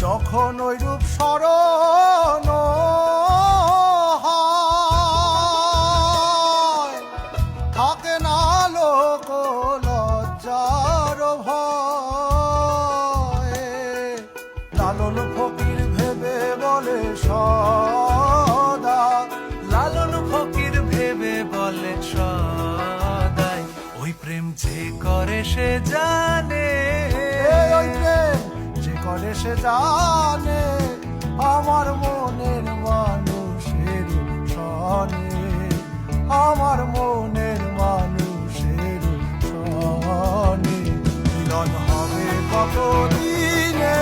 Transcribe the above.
যখন ওই রূপ স্মরণ হয়, থাকে না লোক লজ্জার ভয়। লালন ফকির ভেবে বলে সদা, লালন ফকির ভেবে বলে সদাই, ওই প্রেম যে করে সে জানে, ওই প্রেম যে করে সে জানে, আমার মনের মানুষের সনে, আমার মনের মানুষের সনে। মিলন হবে কতদিনে